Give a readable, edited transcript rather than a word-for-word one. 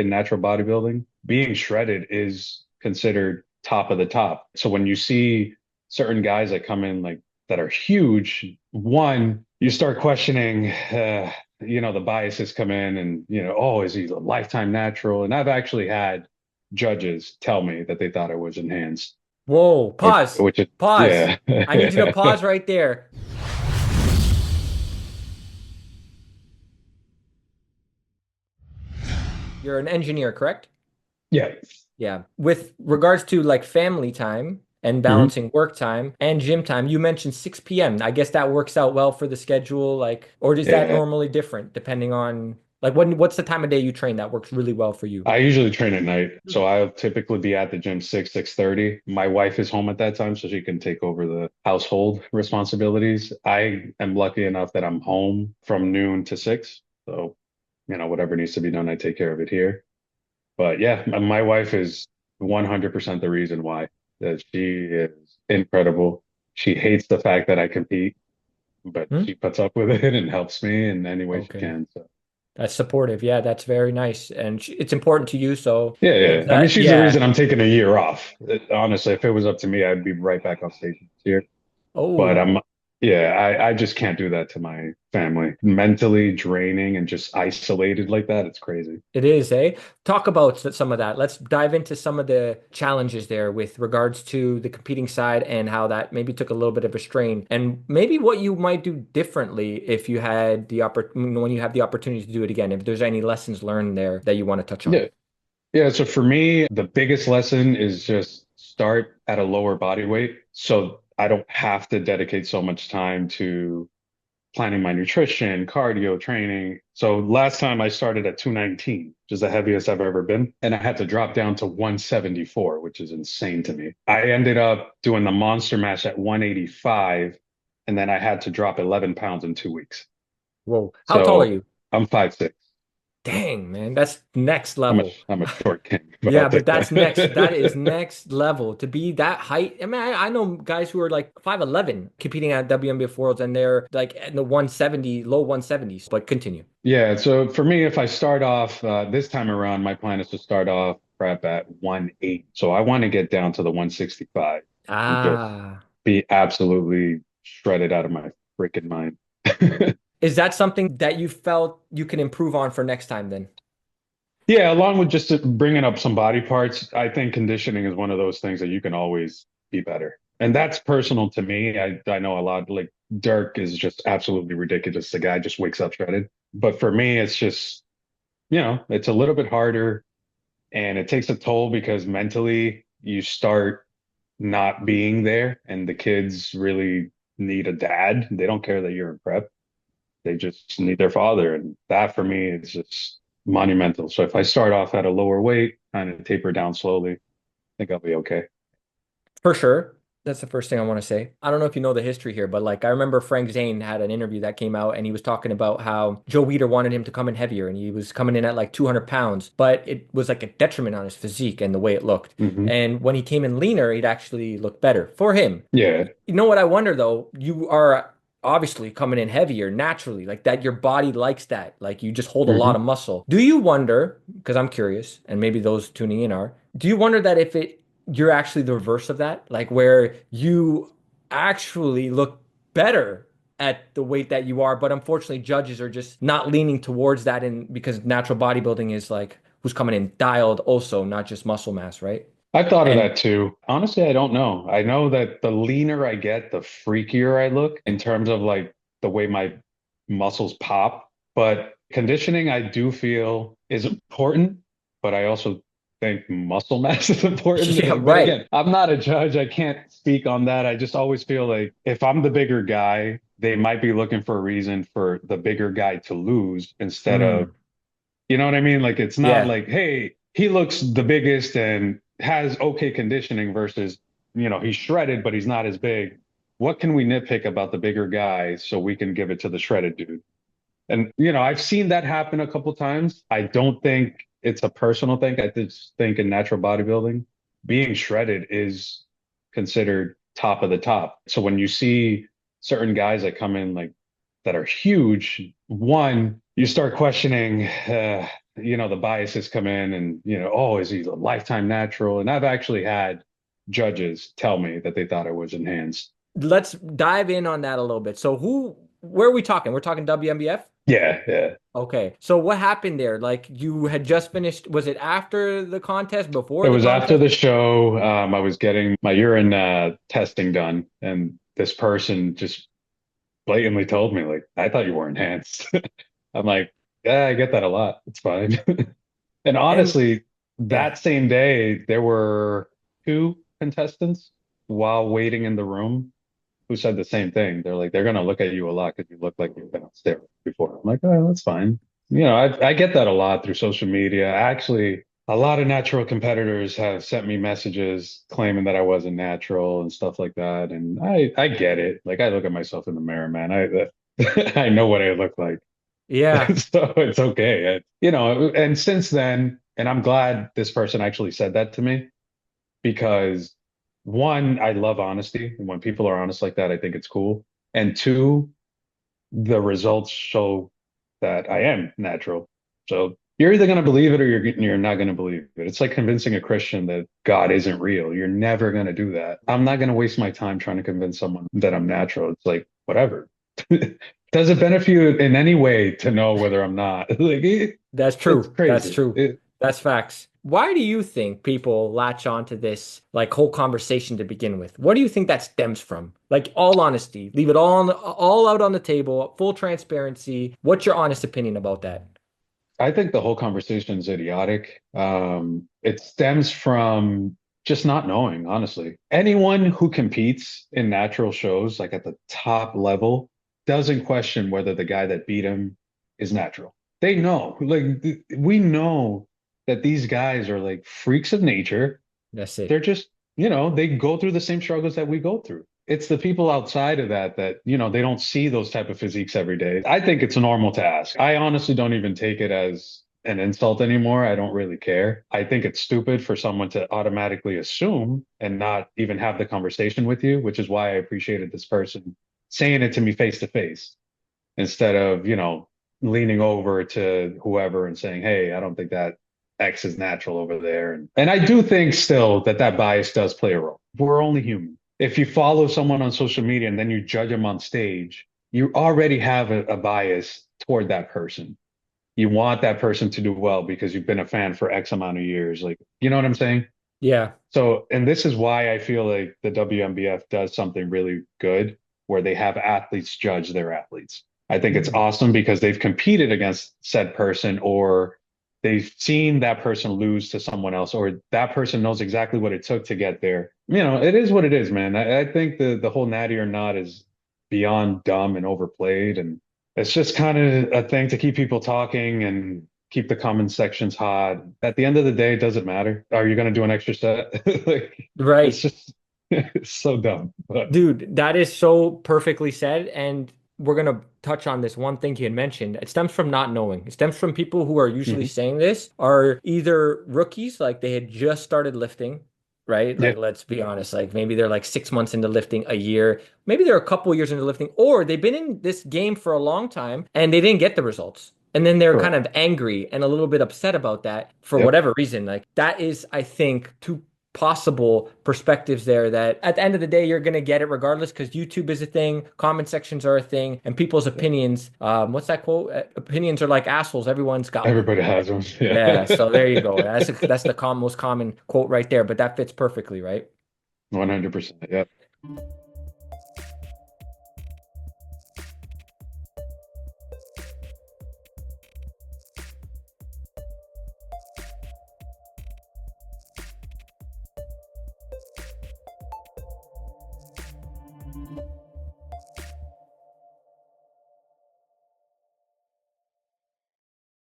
in natural bodybuilding, being shredded is considered top of the top. So when you see certain guys that come in like that are huge, one, you start questioning, the biases come in and, oh, is he a lifetime natural? And I've actually had judges tell me that they thought I was enhanced, Whoa, which, pause, which is, pause. yeah. I need you to pause right there. You're an engineer, correct? Yeah. Yeah. With regards to like family time and Mhm. balancing work time and gym time, you mentioned 6 p.m. I guess that works out well for the schedule, like, or is that Yeah. normally different depending on like what's the time of day you train that works really well for you? I usually train at night, so I'll typically be at the gym 6:30. My wife is home at that time, so she can take over the household responsibilities. I am lucky enough that I'm home from noon to 6. So, whatever needs to be done, I take care of it here. But yeah, my wife is 100% the reason why. That she is incredible. She hates the fact that I compete, but Hmm? she puts up with it and helps me in any way she Okay. can. So. That's supportive. Yeah, that's very nice. And it's important to you. So Yeah, it's yeah. I mean, she's the yeah. reason I'm taking a year off. Honestly, if it was up to me, I'd be right back on stage this year. But Oh. yeah, I just can't do that to my family. Mentally draining and just isolated like that, it's crazy. It is, eh? Talk about some of that. Let's dive into some of the challenges there with regards to the competing side and how that maybe took a little bit of a strain, and maybe what you might do differently if you had the when you have the opportunity to do it again. If there's any lessons learned there that you want to touch on. Yeah. Yeah. So for me, the biggest lesson is just start at a lower body weight. So I don't have to dedicate so much time to planning my nutrition, cardio, training. So last time I started at 219, which is the heaviest I've ever been. And I had to drop down to 174, which is insane to me. I ended up doing the monster mash at 185, and then I had to drop 11 pounds in 2 weeks. Whoa. How tall are So you? I'm 5'6". Dang, man, that's next I'm a level. I'm a short king, but I'll Yeah, but take that's next. That is that. next level to be that height. I mean, I know guys who are like 5'11" competing at WNBF Worlds and they're like in the 170, low 170s. But continue. Yeah, so for me, if I start off this time around, my plan is to start off prep at 180. So I want to get down to the 165 and just Ah, be absolutely shredded out of my freaking mind. is that something that you felt you can improve on for next time then? Yeah, along with just bringing up some body parts, I think conditioning is one of those things that you can always be better. And that's personal to me. I know a lot, like Dirk is just absolutely ridiculous. The guy just wakes up shredded. But for me, it's just, it's a little bit harder and it takes a toll because mentally you start not being there and the kids really need a dad. They don't care that you're in prep. They just need their father. And that for me is just monumental. So if I start off at a lower weight, kind of taper down slowly, I think I'll be okay. For sure. That's the first thing I want to say. I don't know if you know the history here, but like I remember Frank Zane had an interview that came out and he was talking about how Joe Weider wanted him to come in heavier and he was coming in at like 200 pounds, but it was like a detriment on his physique and the way it looked. Hmm. And when he came in leaner, he'd actually look better for him. Yeah. You know what I wonder though? You are obviously coming in heavier naturally, like that your body likes that. Like you just hold a lot Hmm. of muscle. Do you wonder, because I'm curious, and maybe those tuning in are, do you wonder that if it you're actually the reverse of that? Like where you actually look better at the weight that you are, but unfortunately judges are just not leaning towards that and because natural bodybuilding is like who's coming in dialed also, not just muscle mass, right? I thought of And that too. Honestly, I don't know. I know that the leaner I get, the freakier I look in terms of like the way my muscles pop. But conditioning, I do feel is important, but I also think muscle mass is yeah, important. But right. again, I'm not a judge. I can't speak on that. I just always feel like if I'm the bigger guy, they might be looking for a reason for the bigger guy to lose instead of, Mm, you know what I mean? Like it's not yeah. like, hey, he looks the biggest and has okay conditioning versus, he's shredded, but he's not as big. What can we nitpick about the bigger guy so we can give it to the shredded dude? And I've seen that happen a couple times. I don't think it's a personal thing. I just think in natural bodybuilding, being shredded is considered top of the top. So when you see certain guys that come in like that are huge, one, you start questioning, the biases come in and, oh, is he a lifetime natural? And I've actually had judges tell me that they thought I was enhanced. Let's dive in on that a little bit. So where are we talking? We're talking WMBF? Yeah, yeah. Okay. So what happened there? Like you had just finished, was it after the contest, before It the was after contest? the show. I was getting my urine testing done, and this person just blatantly told me, like, I thought you were enhanced. I'm like, yeah, I get that a lot. It's fine. And And honestly, yeah. that same day, there were two contestants while waiting in the room who said the same thing. They're like, they're going to look at you a lot because you look like you've been on steroids before. I'm like, oh, that's fine. I get that a lot through social media. Actually, a lot of natural competitors have sent me messages claiming that I wasn't natural and stuff like that. And I get it. Like I look at myself in the mirror, man. I know what I look like. Yeah. So it's okay. And since then, and I'm glad this person actually said that to me because one, I love honesty. And when people are honest like that, I think it's cool. And two, the results show that I am natural. So you're either going to believe it or you're not going to believe it. It's like convincing a Christian that God isn't real. You're never going to do that. I'm not going to waste my time trying to convince someone that I'm natural. It's like, whatever. Does it benefit you in any way to know whether I'm not? That's It's true. That's crazy. true. That's facts. Why do you think people latch on to this like whole conversation to begin with? What do you think that stems from? Like all honesty, leave it all out on the table, full transparency. What's your honest opinion about that? I think the whole conversation is idiotic. It stems from just not knowing, honestly. Anyone who competes in natural shows, like at the top level, doesn't question whether the guy that beat him is natural. They know, like, we know that these guys are like freaks of nature. That's They're it. just, they go through the same struggles that we go through. It's the people outside of that, they don't see those type of physiques every day. I think it's normal to ask. I honestly don't even take it as an insult anymore. I don't really care. I think it's stupid for someone to automatically assume and not even have the conversation with you, which is why I appreciated this person saying it to me face to face instead of, leaning over to whoever and saying, hey, I don't think that X is natural over there. And I do think still that bias does play a role. We're only human. If you follow someone on social media and then you judge them on stage, you already have a bias toward that person. You want that person to do well because you've been a fan for X amount of years. Like, you know what I'm saying? Yeah. So, and this is why I feel like the WMBF does something really good where they have athletes judge their athletes. I think it's Mm. awesome because they've competed against said person or they've seen that person lose to someone else or that person knows exactly what it took to get there. It is what it is, man. I think the whole natty or not is beyond dumb and overplayed. And it's just kind of a thing to keep people talking and keep the comment sections hot. At the end of the day, it doesn't matter. Are you going to do an extra set? Like, it's Right. just, it's so dumb. But Dude, that is so perfectly said. And we're going to touch on this one thing you had mentioned. It stems from not knowing. It stems from people who are usually mhm. saying this are either rookies, like they had just started lifting, right? Yeah, Like, let's be honest, like maybe they're like 6 months into lifting, a year, maybe they're a couple years into lifting, or they've been in this game for a long time and they didn't get the results. And then they're kind correct. of angry and a little bit upset about that for Yep. whatever reason. Like, that is, I think, two possible perspectives there that at the end of the day you're going to get it regardless because YouTube is a thing, comment sections are a thing, and people's opinions, what's that quote? Opinions are like assholes, everyone's got one, Everybody right? has one. Yeah, Yeah. so there you go. That's the most common quote right there, but that fits perfectly, right? 100%. Yep.